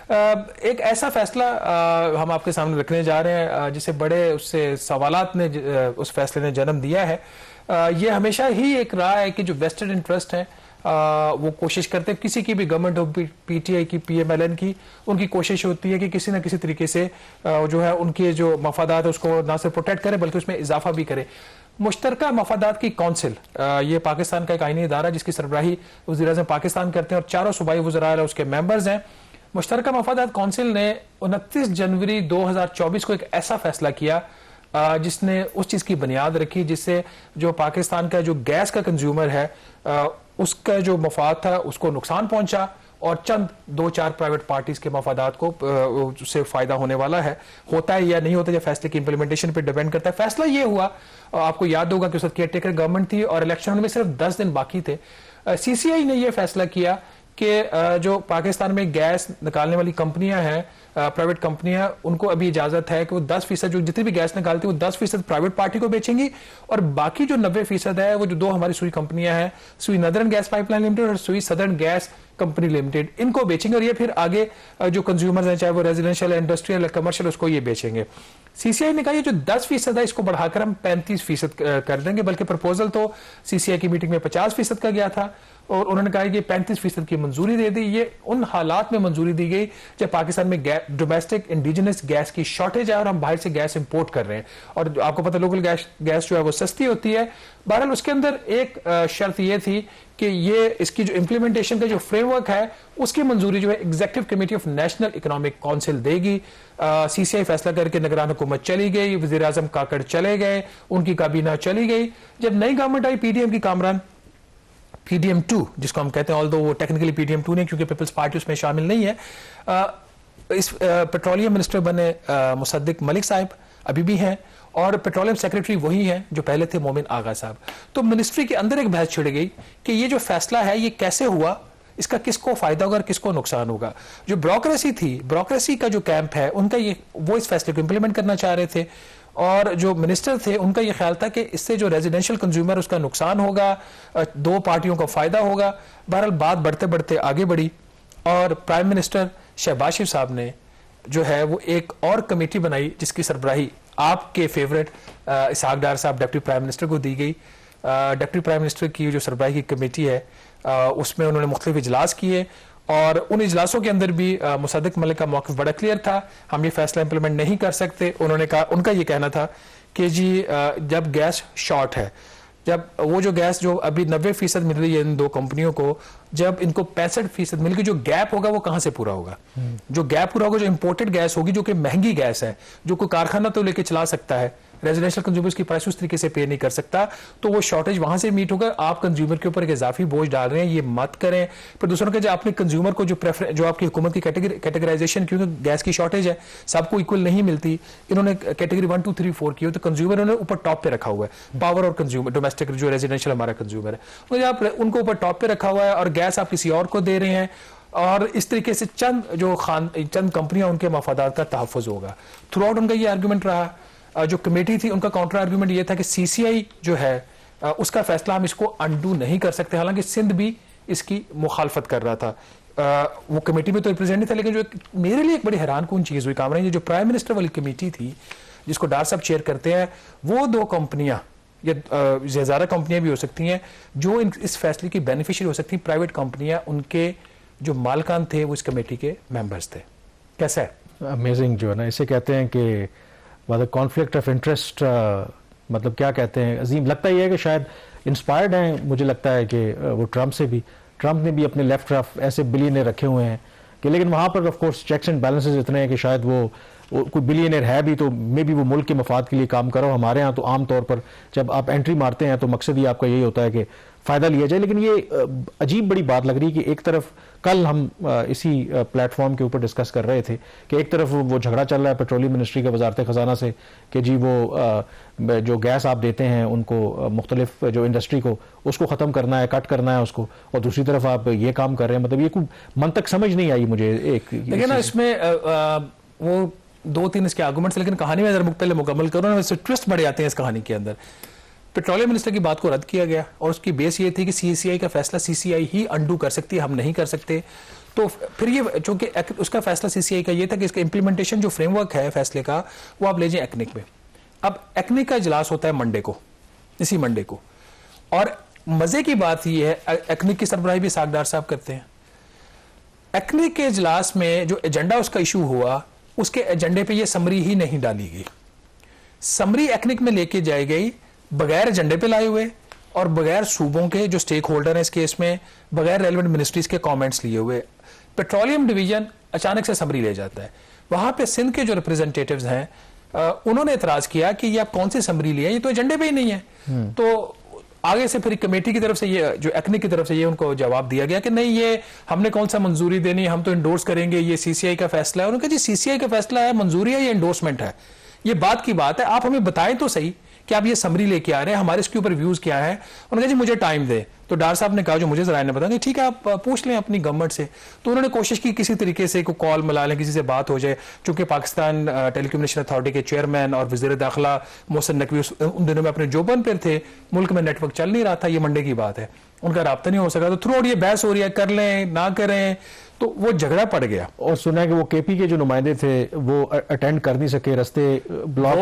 एक ऐसा फैसला हम आपके सामने रखने जा रहे हैं जिसे बड़े उससे सवालात ने उस फैसले ने जन्म दिया है। ये हमेशा ही एक रहा है कि जो वेस्टेड इंटरेस्ट है वो कोशिश करते हैं, किसी की भी गवर्नमेंट हो, पीटीआई की, पीएमएलएन की, उनकी कोशिश होती है कि किसी ना किसी तरीके से जो है उनके जो मफादात है उसको ना सिर्फ प्रोटेक्ट करे बल्कि उसमें इजाफा भी करे। मुश्तरका मफादात की काउंसिल, ये पाकिस्तान का एक आईनी इदारा जिसकी सरबराही वज़ीर-ए-आज़म पाकिस्तान करते हैं और चारों सूबाई वज़राए उसके मेंबर्स हैं। मुश्तरका मफादात काउंसिल ने 29 जनवरी 2024 को एक ऐसा फैसला किया जिसने उस चीज की बुनियाद रखी जिससे जो पाकिस्तान का जो गैस का कंज्यूमर है उसका जो मफाद था उसको नुकसान पहुंचा और चंद 2-4 प्राइवेट पार्टीज के मफादात को उससे फायदा होने वाला है। होता है या नहीं होता, जब फैसले की इंप्लीमेंटेशन पे डिपेंड करता है। फैसला ये हुआ, आपको याद होगा कि उस वक्त केयर टेकर गवर्नमेंट थी और इलेक्शन में सिर्फ 10 दिन बाकी थे। सीसीआई ने यह फैसला किया कि जो पाकिस्तान में गैस निकालने वाली कंपनियां हैं, प्राइवेट कंपनियां, उनको अभी इजाजत है कि वो 10% जो जितनी भी गैस निकालती है वो 10% प्राइवेट पार्टी को बेचेंगी और बाकी जो 90% है वो जो 2 हमारी सुई कंपनियां हैं, सुई नदर्न गैस पाइपलाइन लिमिटेड और सुई सदर्न गैस कंपनी लिमिटेड, इनको बेचेंगे और ये फिर आगे जो कंज्यूमर्स हैं चाहे वो रेजिडेंशियल, इंडस्ट्रियल, कमर्शियल, उसको ये बेचेंगे। सीसीआई ने कहा ये जो 10% है इसको बढ़ाकर हम 35% कर देंगे, बल्कि प्रपोजल तो सीसीआई की मीटिंग में 50% का गया था और उन्होंने कहा कि 35% की मंजूरी दे दी। ये उन हालात में मंजूरी दी गई जब पाकिस्तान में डोमेस्टिक इंडिजिनस गैस की शॉर्टेज है और हम बाहर से गैस इंपोर्ट कर रहे हैं और आपको पता लोकल गैस जो है वो सस्ती होती है। बहरहाल उसके अंदर एक शर्त ये थी कि ये इसकी जो इम्प्लीमेंटेशन का जो फ्रेमवर्क है उसकी मंजूरी जो है executive committee of national economic council देगी। सीसीआई फैसला करके निगरान हुकूमत चली गई, वजीर आजम काकड़ चले गए, उनकी काबीना चली गई। जब नई गवर्नमेंट आई पीडीएम की कामरान, पीडीएम 2 जिसको हम कहते हैं, ऑल्दो वो टेक्निकली पीडीएम 2 नहीं क्योंकि पीपल्स पार्टी उसमें शामिल नहीं है। इस पेट्रोलियम मिनिस्टर बने मुसद्दिक मलिक साहब अभी भी हैं और पेट्रोलियम सेक्रेटरी वही हैं जो पहले थे मोमिन आगा साहब। तो मिनिस्ट्री के अंदर एक बहस छिड़ गई कि ये जो फैसला है ये कैसे हुआ, इसका किसको फायदा होगा और किसको नुकसान होगा। जो ब्यूरोक्रेसी थी, ब्यूरोक्रेसी का जो कैंप है उनका ये, वो इस फैसले को इंप्लीमेंट करना चाह रहे थे और जो मिनिस्टर थे उनका ये ख्याल था कि इससे जो रेजिडेंशियल कंज्यूमर उसका नुकसान होगा, 2 पार्टियों को फायदा होगा। बहरहाल बात बढ़ते बढ़ते आगे बढ़ी और प्राइम मिनिस्टर शहबाज शरीफ साहब ने जो है वो एक और कमेटी बनाई जिसकी सरबराही आपके फेवरेट इसहाक डार साहब डिप्टी प्राइम मिनिस्टर को दी गई। डिप्टी प्राइम मिनिस्टर की जो सरबराही की कमेटी है उसमें उन्होंने मुख्तलिफ इजलास किए और उन इजलासों के अंदर भी मुसद्दिक मलिक का मौक़िफ़ बड़ा क्लियर था, हम ये फैसला इंप्लीमेंट नहीं कर सकते। उन्होंने कहा, उनका ये कहना था कि जी जब गैस शॉर्ट है, जब वो जो गैस जो अभी 90% मिल रही है इन 2 कंपनियों को, जब इनको 65% मिल गई, जो गैप होगा वो कहां से पूरा होगा? जो गैप पूरा होगा, जो इंपोर्टेड गैस होगी जो कि महंगी गैस है, जो कोई कारखाना तो लेके चला सकता है, रेजिडेंशियल कंज्यूमर्स की प्राइस उस तरीके से पे नहीं कर सकता, तो वो शॉर्टेज वहां से मीट होगा। आप कंज्यूमर के ऊपर एक इजाफी बोझ डाल रहे हैं, ये मत करें। फिर दूसरों के जो आपने कंज्यूमर को जो आपकी हुकूमत की कैटेगराइजेशन, क्योंकि गैस की शॉर्टेज है सबको इक्वल नहीं मिलती, इन्होंने कैटेगरी 1, 2, 3, 4 की हो, तो कंज्यूमर उन्होंने ऊपर टॉप पे रखा हुआ है, पावर और कंज्यूमर, डोमेस्टिक जो रेजिडेंशियल हमारा कंज्यूमर है, तो आप उनको ऊपर टॉप पे रखा हुआ है और गैस आप किसी और को दे रहे हैं और इस तरीके से चंद कंपनियां उनके मफादात का तहफ़्फ़ुज़ होगा। थ्रू आउट उनका ये आर्गूमेंट रहा। जो कमेटी थी उनका काउंटर आर्गूमेंट ये था कि सीसीआई जो है उसका फैसला हम इसको अनडू नहीं कर सकते, हालांकि सिंध भी इसकी मुखालफत कर रहा था। वो कमेटी में तो रिप्रेजेंट था, लेकिन जो मेरे लिए एक बड़ी हैरान कुन चीज हुई कामरान, ये जो प्राइम मिनिस्टर वाली कमेटी थी जिसको डार साहब चेयर करते हैं, वो 2 कंपनियां या ज़्यादा कंपनियां भी हो सकती हैं जो इस फैसले की बेनिफिशियरी हो सकती हैं, प्राइवेट कंपनियां, उनके जो मालकान थे वो इस कमेटी के मेंबर्स थे। कैसा है? अमेजिंग जो है ना, इसे कहते हैं कि मतलब कॉन्फ्लिक्ट ऑफ इंटरेस्ट, मतलब क्या कहते हैं, अजीम लगता ही है कि शायद इंस्पायर्ड हैं। मुझे लगता है कि वो ट्रंप से भी, ट्रंप ने भी अपने लेफ्ट तरफ ऐसे बिलियनर रखे हुए हैं कि, लेकिन वहाँ पर of course checks and balances इतने हैं कि शायद वो कोई बिलियनर है भी तो मे बी वो मुल्क के मफाद के लिए काम करो। हमारे यहाँ तो आमतौर पर जब आप एंट्री मारते हैं तो मकसद ही आपका यही होता है कि फ़ायदा लिया जाए। लेकिन ये अजीब बड़ी बात लग रही है कि एक तरफ कल हम इसी प्लेटफॉर्म के ऊपर डिस्कस कर रहे थे कि एक तरफ वो झगड़ा चल रहा है पेट्रोलियम मिनिस्ट्री का वजारत ख़जाना से कि जी वो जो गैस आप देते हैं उनको मुख्तलिफ जो इंडस्ट्री को उसको ख़त्म करना है, कट करना है उसको, और दूसरी तरफ आप ये काम कर रहे हैं। मतलब ये कोई मंतक समझ नहीं आई मुझे। देखिए ना, इसमें वो 2-3 इसके आर्गुमेंट्स, लेकिन कहानी में पहले मुकम्मल करो ना, वैसे ट्विस्ट बढ़ जाते हैं इस कहानी के अंदर। पेट्रोलियम मिनिस्टर की बात को रद्द किया गया और उसकी बेस ये थी कि सीसीआई का फैसला सीसीआई ही अंडू कर सकती है, हम नहीं कर सकते। तो फिर ये चूंकि उसका फैसला सीसीआई का ये था कि इसका इम्प्लीमेंटेशन जो फ्रेमवर्क है फैसले का वो आप ले जाएं एक्निक में। अब एक्निक का इजलास होता है मंडे को, इसी मंडे को, और मजे की बात ये है एक्निक की सरबराही भी सागदार साहब करते हैं। एक्निक के इजलास में जो एजेंडा उसका इशू हुआ उसके एजेंडे पे ये समरी ही नहीं डाली गई। समरी एक्निक में लेके जाई गई बगैर एजेंडे पे लाए हुए और बगैर सूबों के जो स्टेक होल्डर हैं इस केस में, बगैर रेलेवेंट मिनिस्ट्रीज के कमेंट्स लिए हुए। पेट्रोलियम डिवीजन अचानक से समरी ले जाता है। वहां पे सिंध के जो रिप्रेजेंटेटिव्स हैं उन्होंने एतराज किया कि ये आप कौन सी समरी लिया, ये तो एजेंडे पे ही नहीं है। तो आगे से फिर कमेटी की तरफ से ये जो एक्निक की तरफ से ये उनको जवाब दिया गया कि नहीं, ये हमने कौन सा मंजूरी देनी, हम तो इंडोर्स करेंगे, ये सीसीआई का फैसला है। उन्होंने कहा जी सीसीआई का फैसला है, मंजूरी है, ये इंडोर्समेंट है, ये बात की बात है, आप हमें बताएं तो सही कि आप ये समरी लेके आ रहे हैं, हमारे इसके ऊपर व्यूज क्या है। उन्होंने कहा जी मुझे टाइम दे। तो डार साहब ने कहा जो मुझे जरा ने बताया, ठीक है आप पूछ लें अपनी गवर्नमेंट से। तो उन्होंने कोशिश की किसी तरीके से को कॉल मिला लें, किसी से बात हो जाए, चूंकि पाकिस्तान टेलीकम्युनिकेशन अथॉरिटी के चेयरमैन और वजीर दाखिला मोहसिन नकवी उन दिनों में अपने जोबन पर थे, मुल्क में नेटवर्क चल नहीं रहा था, ये मंडे की बात है, उनका राब्ता नहीं हो सका। तो थ्रू आउट ये बहस हो रही है, कर लें ना करें, तो वो झगड़ा पड़ गया। और सुना है कि वो केपी के जो नुमाइंदे थे वो अटेंड कर नहीं सके, रास्ते ब्लॉक,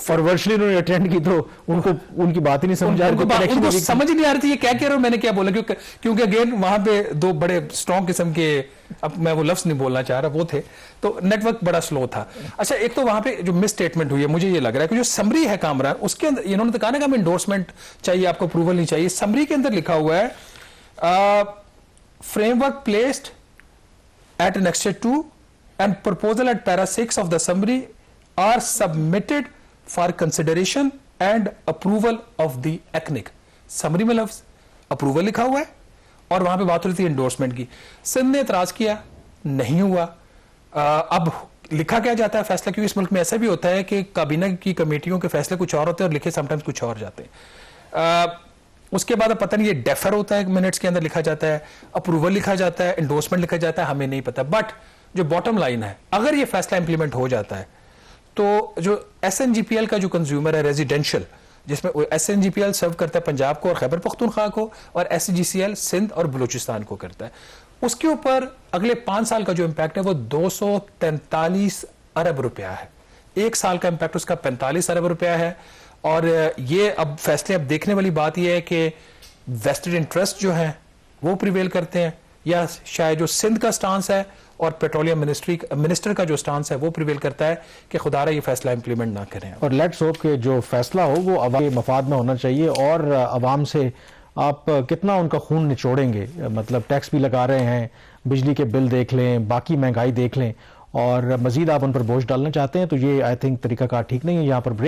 और वर्चुअली उन्होंने अटेंड की तो उनको उनकी बात ही नहीं समझ आ रही, उनको समझ ही नहीं आ रही थी ये क्या कह रहे हो, मैंने क्या बोला, क्योंकि अगेन वहां पे दो बड़े स्ट्रॉन्ग किस्म के, अब मैं वो लफ्ज नहीं बोलना चाह रहा, वो थे, तो नेटवर्क बड़ा स्लो था। अच्छा, एक तो वहां पे जो मिस स्टेटमेंट हुई है, मुझे ये लग रहा है कि जो समरी है कामरान, उसके अंदर इन्होंने तो कहा ना कि हमें इंडोर्समेंट चाहिए, आपको अप्रूवल नहीं चाहिए। समरी के अंदर लिखा हुआ है framework placed at annexure 2 and proposal at para 6 of the summary are submitted for consideration and approval of the ECNIC। Summary में लफ्ज अप्रूवल लिखा हुआ है और वहां पे बात हो रही थी एंडोर्समेंट की। सिंध ने एतराज किया, नहीं हुआ। अब लिखा क्या जाता है फैसला, क्योंकि इस मुल्क में ऐसा भी होता है कि काबीना की कमेटियों के फैसले कुछ और होते हैं और लिखे समटाइम्स कुछ और जाते हैं। उसके बाद पता नहीं ये डेफर होता है, मिनट्स के अंदर लिखा जाता है, अप्रूवल लिखा जाता है, एंडोर्समेंट लिखा जाता है, हमें नहीं पता। बट जो बॉटम लाइन है, अगर ये फैसला इंप्लीमेंट हो जाता है तो जो SNGPL का जो कंज्यूमर है रेजिडेंशियल, जिसमें SNGPL सर्व करता है पंजाब को और खैबर पख्तूनख्वा को, और SCGCL सिंध और बलूचिस्तान को करता है, उसके ऊपर अगले 5 साल का जो इंपैक्ट है वो 243 अरब रुपया है। 1 साल का इंपैक्ट उसका 45 अरब रुपया है। और ये अब फैसले, अब देखने वाली बात यह है कि वेस्टेड इंटरेस्ट जो है वो प्रिवेल करते हैं, या शायद जो सिंध का स्टांस है और पेट्रोलियम मिनिस्टर का जो स्टांस है वो प्रिवेल करता है कि खुदारा ये फैसला इंप्लीमेंट ना करें। और लेट्स होप कि जो फैसला हो वो अवाम के मफाद में होना चाहिए, और अवाम से आप कितना उनका खून निचोड़ेंगे, मतलब टैक्स भी लगा रहे हैं, बिजली के बिल देख लें, बाकी महंगाई देख लें, और मजीद आप उन पर बोझ डालना चाहते हैं, तो ये आई थिंक तरीकाकार ठीक नहीं है। यहाँ पर